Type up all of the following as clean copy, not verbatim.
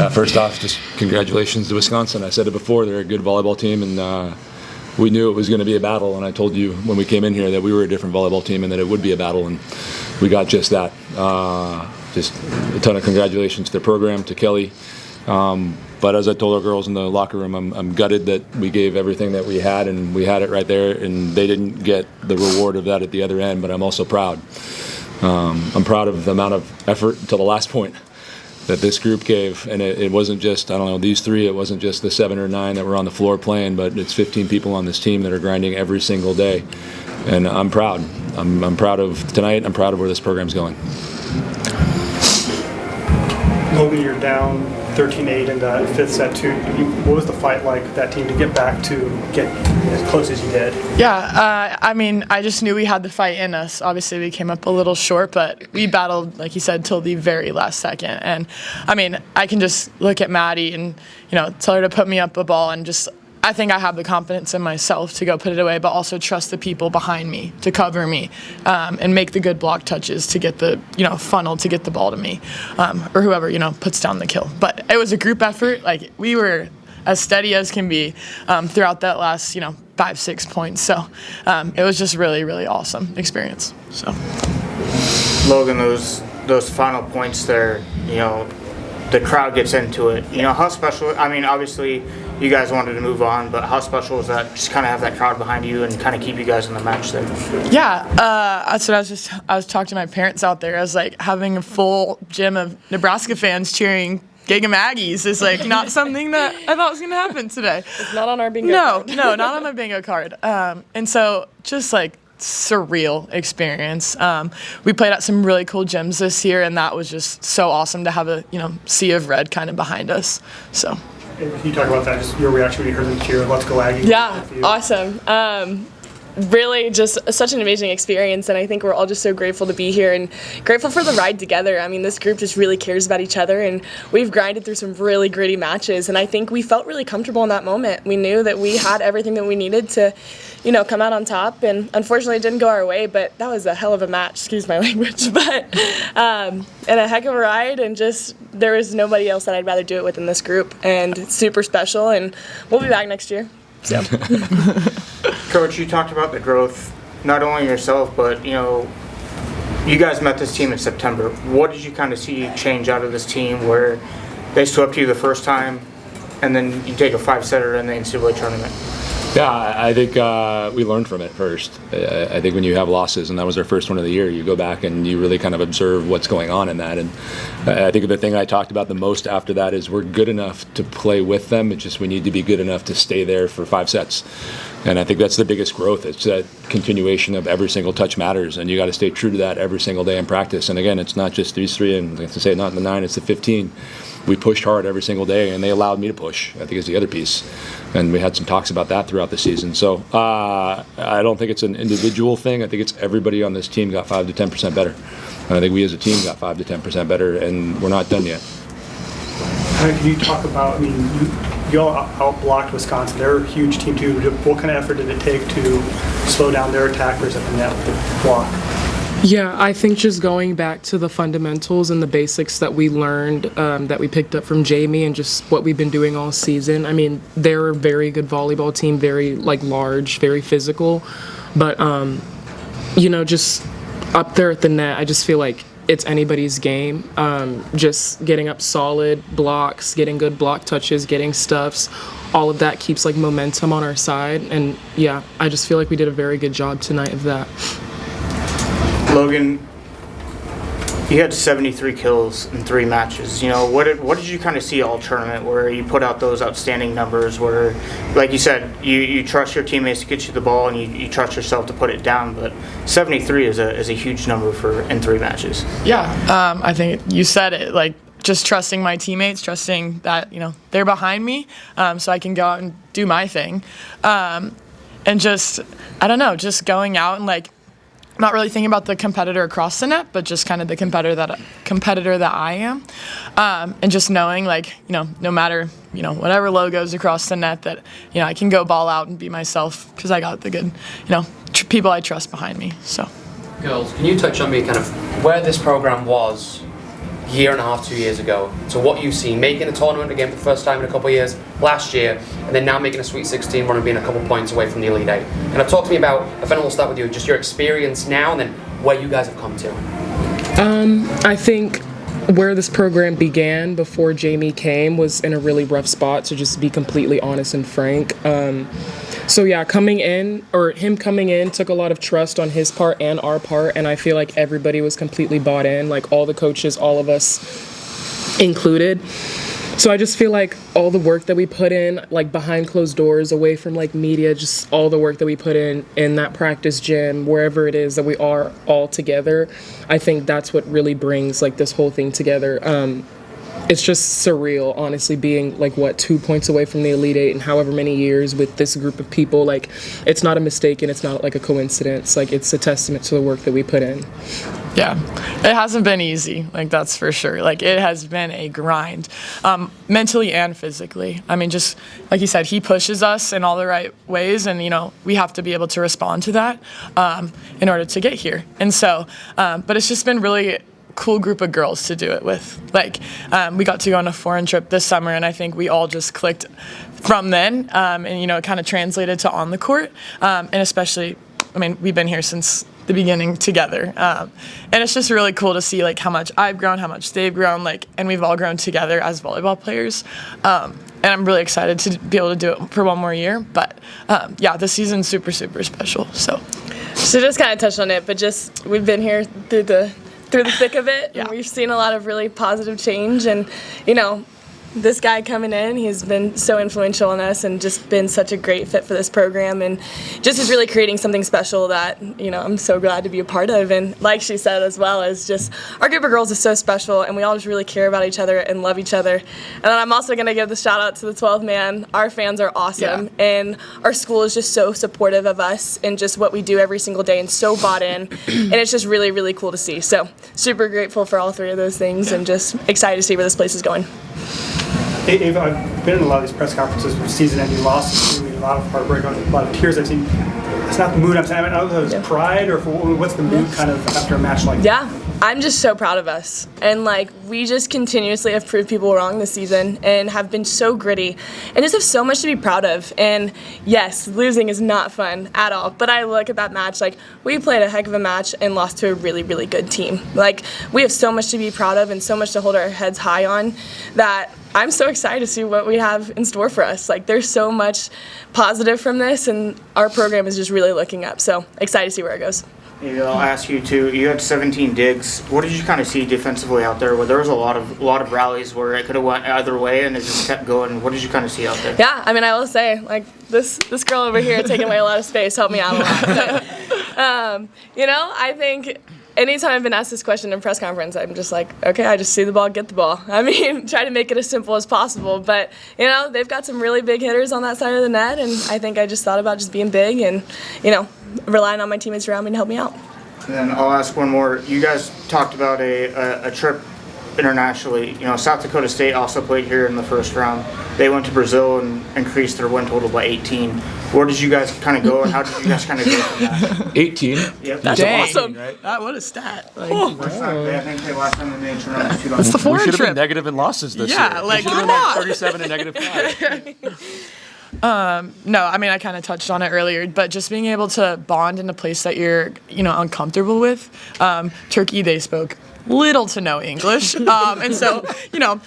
First off, just congratulations to Wisconsin. I said it before, they're a good volleyball team, and we knew it was going to be a battle, and I told you when we came in here that we were a different volleyball team and that it would be a battle, and we got just that. Just a ton of congratulations to the program, to Kelly. But as I told our girls in the locker room, I'm gutted that we gave everything that we had, and we had it right there, and they didn't get the reward of that at the other end, but I'm also proud. I'm proud of the amount of effort to the last point that this group gave, and it wasn't just, I don't know, these three, it wasn't just the 7 or 9 that were on the floor playing, but it's 15 people on this team that are grinding every single day, and I'm proud. I'm proud of tonight. I'm proud of where this program's going. Logan, you're down 13-8 in the fifth set too. What was the fight like with that team to get back to get as close as you did? Yeah, I mean, I just knew we had the fight in us. Obviously, we came up a little short, but we battled, like you said, till the very last second. And I mean, I can just look at Maddie and tell her to put me up a ball, and just I think I have the confidence in myself to go put it away, but also trust the people behind me to cover me and make the good block touches to get the funnel to get the ball to me or whoever puts down the kill. But it was a group effort. Like, we were as steady as can be throughout that last 5-6 points. So it was just really, really awesome experience. So Logan, those final points there, the crowd gets into it. How special? I mean, obviously you guys wanted to move on, but how special is that? Just kind of have that crowd behind you and kind of keep you guys in the match there. Yeah, that's what I was talking to my parents out there. I was like, having a full gym of Nebraska fans cheering Gig'em Aggies is like not something that I thought was gonna happen today. It's not on our bingo card. No, not on my bingo card. And so just like surreal experience. We played at some really cool gyms this year, and that was just so awesome to have a sea of red kind of behind us. So. Can you talk about that? Just your reaction when you heard them cheer, "Let's go Aggies"? Yeah, awesome. Really just such an amazing experience, and I think we're all just so grateful to be here and grateful for the ride together. I mean, this group just really cares about each other, and we've grinded through some really gritty matches, and I think we felt really comfortable in that moment. We knew that we had everything that we needed to come out on top, and unfortunately it didn't go our way, but that was a hell of a match, excuse my language, but and a heck of a ride, and just there was nobody else that I'd rather do it with in this group, and it's super special, and we'll be back next year. So. Coach, you talked about the growth, not only yourself, but you guys met this team in September. What did you kind of see change out of this team where they swept you the first time, and then you take a 5-setter in the NCAA tournament? Yeah, I think we learned from it first. I think when you have losses, and that was our first one of the year, you go back and you really kind of observe what's going on in that. And I think the thing I talked about the most after that is we're good enough to play with them. It's just we need to be good enough to stay there for 5 sets. And I think that's the biggest growth. It's that continuation of every single touch matters, and you got to stay true to that every single day in practice. And again, it's not just these 3, and like to say, not in the 9, it's the 15. We pushed hard every single day, and they allowed me to push, I think is the other piece. And we had some talks about that throughout the season. So I don't think it's an individual thing. I think it's everybody on this team got 5 to 10% better. And I think we as a team got 5 to 10% better, and we're not done yet. Can you talk about, you all out-blocked Wisconsin. They're a huge team too. What kind of effort did it take to slow down their attackers at the net with the block? Yeah, I think just going back to the fundamentals and the basics that we learned, that we picked up from Jamie, and just what we've been doing all season. I mean, they're a very good volleyball team, very large, very physical, but just up there at the net, I just feel like it's anybody's game. Just getting up solid blocks, getting good block touches, getting stuffs, all of that keeps momentum on our side. And yeah, I just feel like we did a very good job tonight of that. Logan, you had 73 kills in 3 matches. What did you kind of see all tournament where you put out those outstanding numbers where, like you said, you trust your teammates to get you the ball and you trust yourself to put it down, but 73 is a huge number in 3 matches. Yeah, I think you said it, just trusting my teammates, trusting that, they're behind me, so I can go out and do my thing. And just, I don't know, just going out and not really thinking about the competitor across the net, but just kind of the competitor that I am, and just knowing no matter whatever low goes across the net, that I can go ball out and be myself because I got the good people I trust behind me. So, girls, can you touch on me kind of where this program was year and a half, 2 years ago, to what you've seen, making a tournament again for the first time in a couple of years last year, and then now making a Sweet 16 run and being a couple points away from the Elite Eight. And talk to me about, Ifenna, we'll start with you, just your experience now and then where you guys have come to. I think where this program began before Jamie came was in a really rough spot, to just be completely honest and frank. So yeah, him coming in took a lot of trust on his part and our part, and I feel like everybody was completely bought in, like all the coaches, all of us included. So I just feel like all the work that we put in, like behind closed doors, away from like media, just all the work that we put in that practice gym, wherever it is that we are all together, I think that's what really brings like this whole thing together. It's just surreal, honestly, being like 2 points away from the Elite Eight in however many years with this group of people. Like, it's not a mistake and it's not like a coincidence. Like, it's a testament to the work that we put in. Yeah, it hasn't been easy, like that's for sure. Like it has been a grind, mentally and physically. I mean, just like you said, he pushes us in all the right ways, and we have to be able to respond to that in order to get here. And so, but it's just been really cool group of girls to do it with. Like we got to go on a foreign trip this summer, and I think we all just clicked from then, and it kind of translated to on the court, and especially, I mean, we've been here since the beginning together, and it's just really cool to see like how much I've grown, how much they've grown, like, and we've all grown together as volleyball players, and I'm really excited to be able to do it for one more year. But yeah, this season's super special. So just kind of touched on it, but just we've been here through the thick of it, and we've seen a lot of really positive change, and this guy coming in, he's been so influential on us and just been such a great fit for this program, and just is really creating something special that, I'm so glad to be a part of. And like she said as well, is just our group of girls is so special, and we all just really care about each other and love each other. And then I'm also going to give the shout out to the 12th man. Our fans are awesome, and our school is just so supportive of us and just what we do every single day, and so bought in, and it's just really, really cool to see. So super grateful for all three of those things, and just excited to see where this place is going. Ava, I've been in a lot of these press conferences with season-ending losses, a lot of heartbreak, a lot of tears I've seen. It's not the mood I'm saying. I don't know if it's pride or what's the mood kind of after a match like that? Yeah, I'm just so proud of us. And we just continuously have proved people wrong this season and have been so gritty and just have so much to be proud of. And yes, losing is not fun at all. But I look at that match, we played a heck of a match and lost to a really, really good team. We have so much to be proud of and so much to hold our heads high on that I'm so excited to see what we have in store for us. There's so much positive from this, and our program is just really looking up. So excited to see where it goes. Maybe I'll ask you too. You had 17 digs. What did you kind of see defensively out there? Where there was a lot of rallies where it could have went either way, and it just kept going. What did you kind of see out there? Yeah, I mean, I will say, this girl over here taking away a lot of space helped me out a lot. I think anytime I've been asked this question in press conference, I'm just okay, I just see the ball, get the ball. I mean, try to make it as simple as possible. But, they've got some really big hitters on that side of the net, and I think I just thought about just being big and, relying on my teammates around me to help me out. And then I'll ask one more. You guys talked about a trip internationally. South Dakota State also played here in the first round. They went to Brazil and increased their win total by 18. Where did you guys kind of go, and how did you guys kind of go from that? 18? Yep. That's awesome. Right? What a stat. I think they last time they made tournament was 2000. It's the We foreign should have trip. been negative in losses this year. Yeah, We should have come been on. 37 and -5. No, I mean, I kind of touched on it earlier, but just being able to bond in a place that you're, uncomfortable with. Turkey, they spoke little to no English. And so,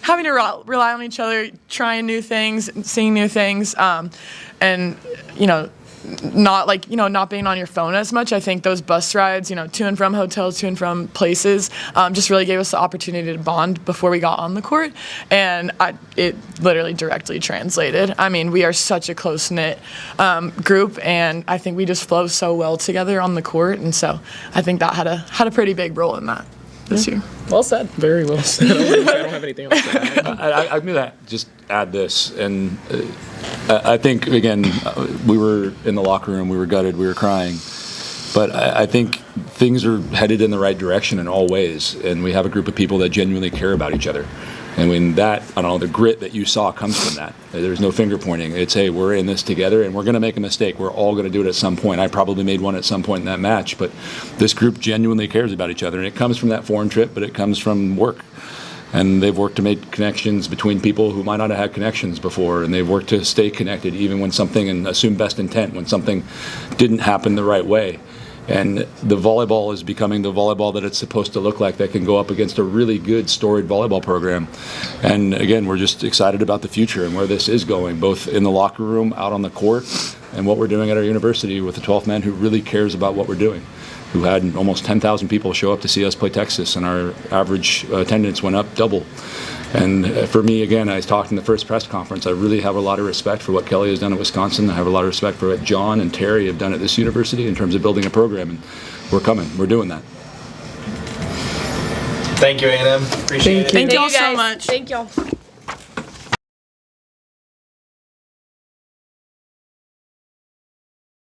having to rely on each other, trying new things, seeing new things, and, not being on your phone as much. I think those bus rides, to and from hotels, to and from places, just really gave us the opportunity to bond before we got on the court. And it literally directly translated. I mean, we are such a close-knit group, and I think we just flow so well together on the court. And so I think that had a pretty big role in that this year. Well said. Very well said. I don't have anything else to add. I'm going to just add this, and I think, again, we were in the locker room, we were gutted, we were crying, but I think things are headed in the right direction in all ways, and we have a group of people that genuinely care about each other. And when the grit that you saw comes from that. There's no finger pointing. It's, hey, we're in this together, and we're going to make a mistake. We're all going to do it at some point. I probably made one at some point in that match, but this group genuinely cares about each other, and it comes from that foreign trip, but it comes from work. And they've worked to make connections between people who might not have had connections before, and they've worked to stay connected even when something, and assume best intent, when something didn't happen the right way. And the volleyball is becoming the volleyball that it's supposed to look like, that can go up against a really good, storied volleyball program. And again, we're just excited about the future and where this is going, both in the locker room, out on the court, and what we're doing at our university with the 12th man who really cares about what we're doing, who had almost 10,000 people show up to see us play Texas, and our average attendance went up double. And for me, again, I talked in the first press conference, I really have a lot of respect for what Kelly has done at Wisconsin. I have a lot of respect for what John and Terry have done at this university in terms of building a program, and we're coming. We're doing that. Thank you, A&M. Appreciate it. Thank you all Thank you so guys. much. Thank y'all.